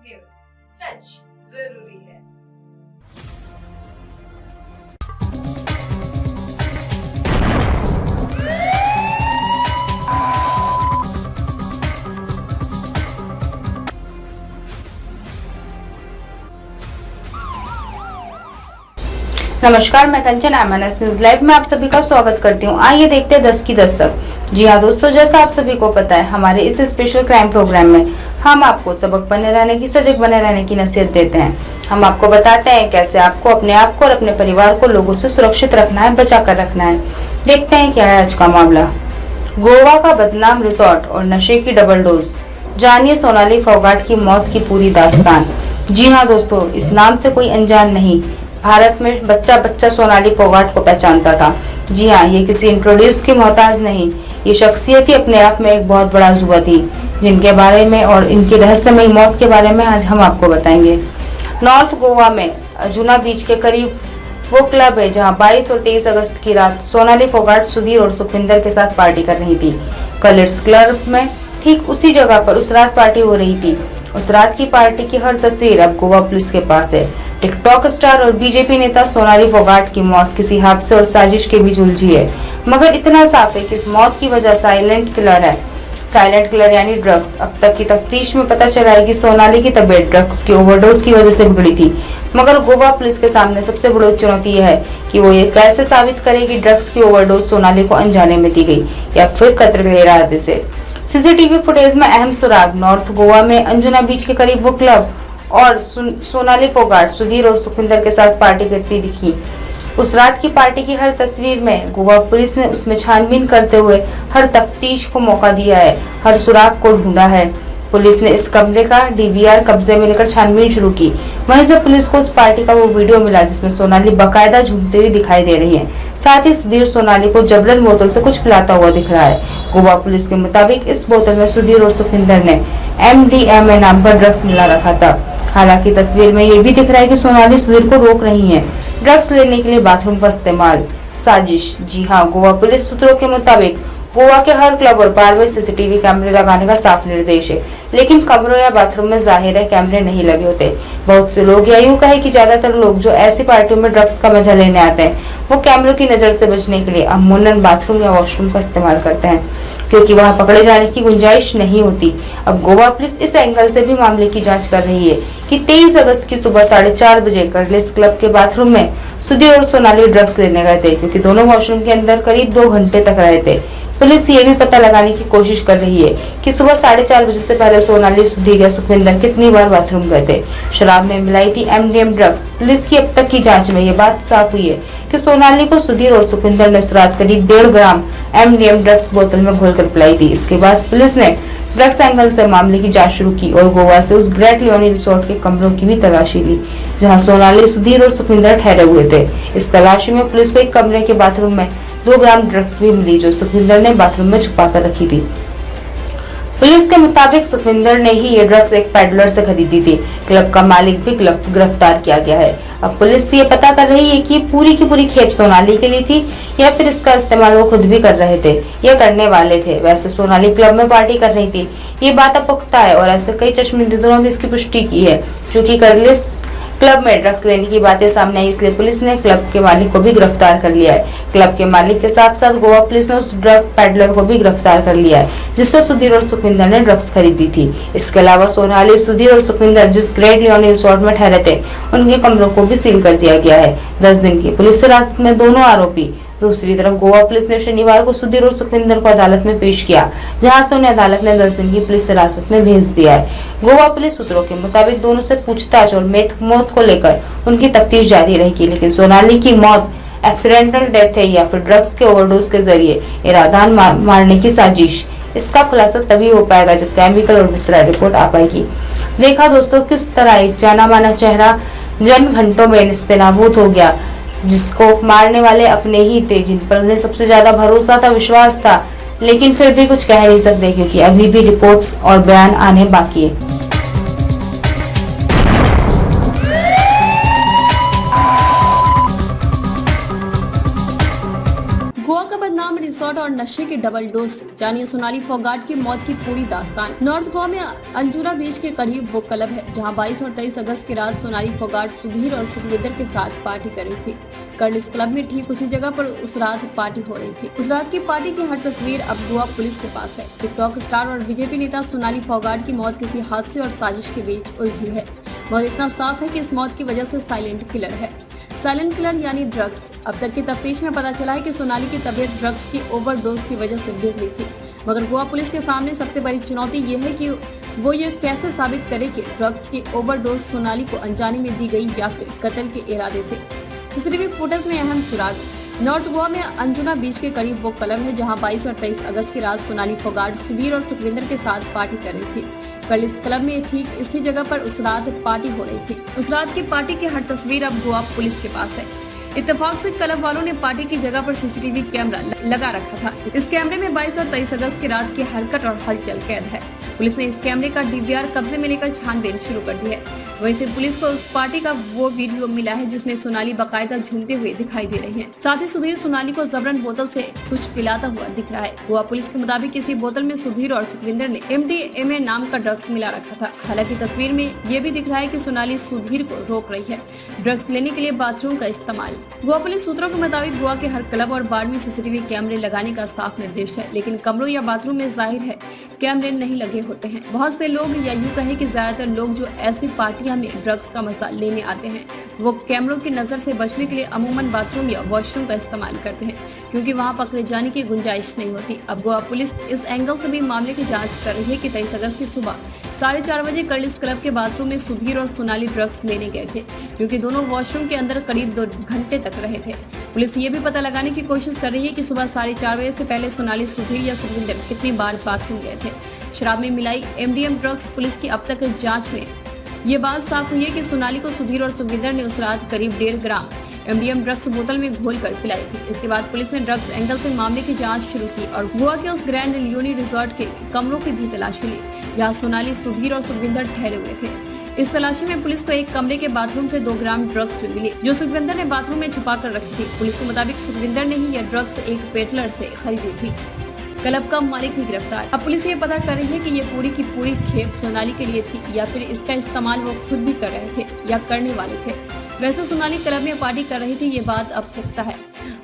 News, सच जरूरी है। नमस्कार, मैं कंचन एमएनएस न्यूज लाइव में आप सभी का स्वागत करती हूँ। आइए देखते हैं 10 की दस्तक। जी हाँ दोस्तों, जैसा आप सभी को पता है, हमारे इस स्पेशल क्राइम प्रोग्राम में हम आपको सबक बने रहने की, सजग बने रहने की नसीहत देते हैं। हम आपको बताते हैं कैसे आपको अपने आप को और अपने परिवार को लोगों से सुरक्षित रखना है, बचा कर रखना है। देखते हैं क्या है आज का मामला। गोवा का बदनाम रिसोर्ट और नशे की डबल डोज, जानिए सोनाली फोगाट की मौत की पूरी दास्तान। जी हाँ दोस्तों, इस नाम से कोई अनजान नहीं, भारत में बच्चा बच्चा सोनाली फोगाट को पहचानता था। जी हाँ, ये किसी इंट्रोड्यूस की मोहताज नहीं, ये शख्सियत ही अपने आप में एक बहुत बड़ा अजूबा थी, जिनके बारे में और इनकी रहस्यमयी मौत के बारे में आज हम आपको बताएंगे। नॉर्थ गोवा में अजुना बीच के करीब वो क्लब है जहां 22 और 23 अगस्त की रात सोनाली फोगाट सुधीर और सुखविंदर के साथ पार्टी कर रही थी। कलर्स क्लब में ठीक उसी जगह पर उस रात पार्टी हो रही थी। उस रात की पार्टी की हर तस्वीर अब गोवा पुलिस के पास है। टिकटॉक स्टार और बीजेपी नेता सोनाली फोगाट की मौत किसी हादसे और साजिश के बीच उलझी है, मगर इतना साफ है कि इस मौत की वजह साइलेंट किलर है। साइलेंट किलर यानी ड्रग्स। अब तक की तफ्तीश में पता चला है कि सोनाली की तबीयत ड्रग्स की ओवरडोज की वजह से बिगड़ी थी, मगर गोवा पुलिस के सामने सबसे बड़ी चुनौती यह है कि वो ये कैसे साबित करे कि ड्रग्स की ओवरडोज सोनाली को अनजाने में दी गई या फिर खतरे के इरादे से। सीसीटीवी फुटेज में अहम सुराग नॉर्थ गोवा में अंजुना बीच के करीब वो क्लब और सोनाली फोगाट सुधीर और सुखविंदर के साथ पार्टी करती दिखी। उस रात की पार्टी की हर तस्वीर में गोवा पुलिस ने उसमें छानबीन करते हुए हर तफ्तीश को मौका दिया है, हर सुराग को ढूंढा है। पुलिस ने इस कमरे का डीवीआर कब्जे में लेकर छानबीन शुरू की। वहीं से पुलिस को उस पार्टी का वो वीडियो मिला जिसमें सोनाली बकायदा झूमते हुई दिखाई दे रही है। साथ ही सुधीर सोनाली को जबरन बोतल से कुछ पिलाता हुआ दिख रहा है। गोवा पुलिस के मुताबिक इस बोतल में सुधीर और सुखविंदर ने MDMA नाम का ड्रग्स मिला रखा था। हालांकि तस्वीर में ये भी दिख रहा है कि सोनाली सुधीर को रोक रही है। ड्रग्स लेने के लिए बाथरूम का इस्तेमाल, साजिश। जी हाँ, गोवा पुलिस सूत्रों के मुताबिक गोवा के हर क्लब और बार में सीसीटीवी कैमरे लगाने का साफ निर्देश है, लेकिन कमरों या बाथरूम में जाहिर है कैमरे नहीं लगे होते। बहुत से लोग या यूं कहे कि ज्यादातर लोग जो ऐसी पार्टियों में ड्रग्स का मजा लेने आते हैं, वो कैमरों की नजर से बचने के लिए अमूमन बाथरूम या वॉशरूम का इस्तेमाल करते हैं, क्योंकि वहां पकड़े जाने की गुंजाइश नहीं होती। अब गोवा पुलिस इस एंगल से भी मामले की जांच कर रही है कि 23 अगस्त की सुबह 4:30 बजे कर्लिस क्लब के बाथरूम में सुधीर और सोनाली ड्रग्स लेने गए थे, क्योंकि दोनों वॉशरूम के अंदर करीब 2 घंटे तक रहे थे। पुलिस ये भी पता लगाने की कोशिश कर रही है कि सुबह 4:30 बजे से पहले सोनाली, सुधीर या सुखविंदर कितनी बार बाथरूम गए थे। शराब में मिलाई थी MDMA ड्रग्स। पुलिस की अब तक की जांच में ये बात साफ हुई है कि सोनाली को सुधीर और सुखविंदर ने उस रात करीब 1.5 ग्राम MDMA ड्रग्स बोतल में घोलकर पिलाई थी। इसके बाद पुलिस ने ड्रग्स एंगल से मामले की जांच शुरू की और गोवा से उस ग्रेट लियोनी रिसोर्ट के कमरों की भी तलाशी ली, जहां सोनाली, सुधीर और सुखविंदर ठहरे हुए थे। इस तलाशी में पुलिस को एक कमरे के बाथरूम में 2 ग्राम ड्रग्स भी मिली, जो सुखविंदर ने बाथरूम में छुपा कर रखी थी। पुलिस के मुताबिक सुखविंदर ने ही ये ड्रग्स एक पैडलर से खरीदी थी। क्लब का मालिक भी गिरफ्तार किया गया है। अब पुलिस ये पता कर रही है कि पूरी की पूरी खेप सोनाली के लिए थी या फिर इसका इस्तेमाल वो खुद भी कर रहे थे या करने वाले थे। वैसे सोनाली क्लब में पार्टी कर रही थी, ये बात अब पुख्ता है और ऐसे कई चश्मदीदों ने इसकी पुष्टि की है। चूंकि कर्लिस क्लब में ड्रग्स लेने की बातें सामने आई, इसलिए पुलिस ने क्लब के मालिक को भी गिरफ्तार कर लिया है। क्लब के मालिक के साथ साथ गोवा पुलिस ने उस ड्रग पैडलर को भी गिरफ्तार कर लिया है, जिससे सुधीर और सुखविंदर ने ड्रग्स खरीदी थी। इसके अलावा सोनाली, सुधीर और सुखविंदर जिस ग्रेट लियोनी रिसोर्ट में ठहरे थे, उनके कमरों को भी सील कर दिया गया है। 10 दिन की पुलिस हिरासत में दोनों आरोपी। दूसरी तरफ गोवा पुलिस ने शनिवार को सुधीर और सुखविंदर को अदालत में पेश किया, जहां से उन्हें अदालत ने 10 दिन की पुलिस हिरासत में भेज दिया है। गोवा पुलिस सूत्रों के मुताबिक दोनों से पूछताछ और मौत को लेकर उनकी तफ्तीश जारी रहेगी, लेकिन सोनाली की मौत एक्सीडेंटल डेथ है या फिर ड्रग्स के ओवरडोज के जरिए इरादान मारने की साजिश, इसका खुलासा तभी हो पाएगा जब केमिकल और विसराल रिपोर्ट आ पाएगी। देखा दोस्तों, किस तरह एक जाना माना चेहरा जन घंटों में निस्तेनाबूद हो गया, जिसको मारने वाले अपने ही थे, जिन पर उन्हें सबसे ज्यादा भरोसा था, विश्वास था, लेकिन फिर भी कुछ कह नहीं सकते क्योंकि अभी भी रिपोर्ट्स और बयान आने बाकी है। गोवा का बदनाम रिसोर्ट और नशे की डबल डोज, जानिए सोनाली फोगाट की मौत की पूरी दास्तान। नॉर्थ गोवा में अंजुना बीच के करीब वो क्लब है जहां 22 और 23 अगस्त की रात सोनाली फोगाट सुधीर और सुखविंदर के साथ पार्टी कर रही थी। कल इस क्लब में ठीक उसी जगह पर उस रात पार्टी हो रही थी। उस रात की पार्टी की हर तस्वीर अब गोवा पुलिस के पास है। टिकटॉक स्टार और बीजेपी नेता सोनाली फोगाट की मौत किसी हादसे और साजिश के बीच उलझी है और इतना साफ है कि इस मौत की वजह से साइलेंट किलर है। साइलेंट किलर यानी ड्रग्स। अब तक की तफ्तीश में पता चला है कि सोनाली की तबीयत ड्रग्स की ओवरडोज की वजह से बिगड़ी थी, मगर गोवा पुलिस के सामने सबसे बड़ी चुनौती ये है कि वो ये कैसे साबित करे कि ड्रग्स की ओवरडोज सोनाली को अनजाने में दी गई या फिर कत्ल के इरादे से। सीसीटीवी फुटेज में अहम सुराग। नॉर्थ गोवा में अंजुना बीच के करीब वो क्लब है जहां 22 और 23 अगस्त की रात सोनाली फोगाट सुधीर और सुखविंदर के साथ पार्टी कर रही थी। कल इस क्लब में ठीक इसी जगह पर उस रात पार्टी हो रही थी। उस रात की पार्टी की हर तस्वीर अब गोवा पुलिस के पास है। इत्तेफाक से क्लब वालों ने पार्टी की जगह पर सीसीटीवी कैमरा लगा रखा था। इस कैमरे में 22 और 23 अगस्त की रात की हरकत और हलचल कैद है। पुलिस ने इस कैमरे का डीवीआर कब्जे में लेकर छानबीन शुरू कर दी है। वैसे पुलिस को उस पार्टी का वो वीडियो मिला है जिसमें सोनाली बाकायदा झूमते हुए दिखाई दे रही है। साथ ही सुधीर सोनाली को जबरन बोतल से कुछ पिलाता हुआ दिख रहा है। गोवा पुलिस के मुताबिक इसी बोतल में सुधीर और सुखविंदर ने MDMA नाम का ड्रग्स मिला रखा था। हालांकि तस्वीर में ये भी दिख रहा है कि सोनाली सुधीर को रोक रही है ड्रग्स लेने के लिए बाथरूम का इस्तेमाल। गोवा पुलिस सूत्रों के मुताबिक गोवा के हर क्लब और बार में सीसीटीवी कैमरे लगाने का साफ निर्देश है, लेकिन कमरों या बाथरूम में जाहिर है कैमरे नहीं लगे होते हैं। बहुत से लोग या यूं कहें कि ज्यादातर लोग जो ऐसी पार्टियां में ड्रग्स का मजा लेने आते हैं वो कैमरों की नजर से बचने के लिए अमूमन बाथरूम या वॉशरूम का इस्तेमाल करते हैं, क्योंकि वहां पकड़े जाने की गुंजाइश नहीं होती। अब गोवा पुलिस इस एंगल से भी मामले की जांच कर रही है कि 23 अगस्त की सुबह 4:30 बजे कल इस क्लब के बाथरूम में सुधीर और सोनाली ड्रग्स लेने गए थे, क्योंकि दोनों वॉशरूम के अंदर करीब 2 घंटे तक रहे थे। पुलिस ये भी पता लगाने की कोशिश कर रही है कि सुबह 4:30 बजे से पहले सोनाली, सुधीर या सुखविंदर कितनी बार बाथरूम गए थे। शराब में मिलाई MDMA ड्रग्स। पुलिस की अब तक जांच में ये बात साफ हुई है कि सोनाली को सुधीर और सुखविंदर ने उस रात करीब 1.5 ग्राम MDMA ड्रग्स बोतल में घोलकर पिलाई थी। इसके बाद पुलिस ने ड्रग्स एंगल से मामले की जांच शुरू की और गोवा के उस ग्रैंड लियोनी रिजॉर्ट के कमरों की भी तलाशी ली जहां सोनाली, सुधीर और सुखविंदर ठहरे हुए थे। इस तलाशी में पुलिस को एक कमरे के बाथरूम से 2 ग्राम ड्रग्स भी मिली, जो सुखविंदर ने बाथरूम में छुपा कर रखी थी। पुलिस के मुताबिक सुखविंदर ने ही यह ड्रग्स एक पेटलर से खरीदी थी। क्लब का मालिक भी गिरफ्तार। अब पुलिस ये पता कर रही है कि ये पूरी की पूरी खेप सोनाली के लिए थी या फिर इसका इस्तेमाल वो खुद भी कर रहे थे या करने वाले थे। वैसे सोनाली क्लब में पार्टी कर रही थी, ये बात अब पुख्ता है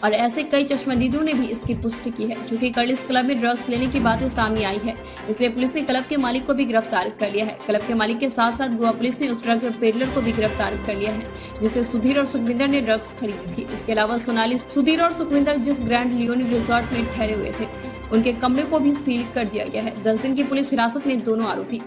और ऐसे कई चश्मदीदों ने भी इसकी पुष्टि की है, क्योंकि कल इस क्लब में ड्रग्स लेने की बातें सामने आई है। इसलिए पुलिस ने क्लब के मालिक को भी गिरफ्तार कर लिया है। क्लब के मालिक के साथ साथ गोवा पुलिस ने उस ड्रग पेडलर को भी गिरफ्तार कर लिया है जिसे सुधीर और सुखविंदर ने ड्रग्स खरीदी थी। इसके अलावा सोनाली, सुधीर और सुखविंदर जिस ग्रैंड लियोनी रिजॉर्ट में ठहरे हुए थे उनके कमरे को भी सील कर दिया गया है। 10 दिन की पुलिस हिरासत में दोनों आरोपी।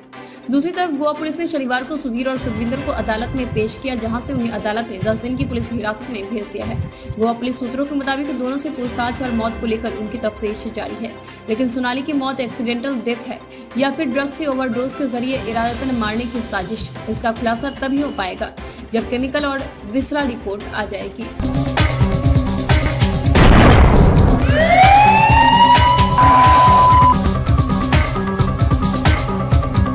दूसरी तरफ गोवा पुलिस ने शनिवार को सुधीर और सुखविंदर को अदालत में पेश किया, जहां से उन्हें अदालत ने 10 दिन की पुलिस हिरासत में भेज दिया है। गोवा पुलिस सूत्रों के मुताबिक दोनों से पूछताछ और मौत को लेकर उनकी तफ्तीश जारी है, लेकिन सोनाली की मौत एक्सीडेंटल डेथ है या फिर ड्रग्स की ओवरडोज के जरिए इरादतन मारने की साजिश, इसका खुलासा तभी हो पाएगा जब केमिकल और विसरा रिपोर्ट आ जाएगी।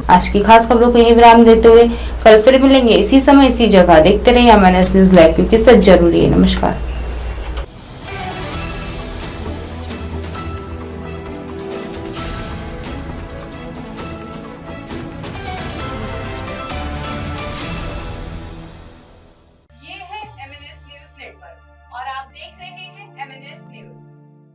आज की खास खबरों को यहीं विराम देते हुए कल फिर मिलेंगे इसी समय इसी जगह। देखते रहिए MNS न्यूज लाइव, क्योंकि सच जरूरी है। नमस्कार।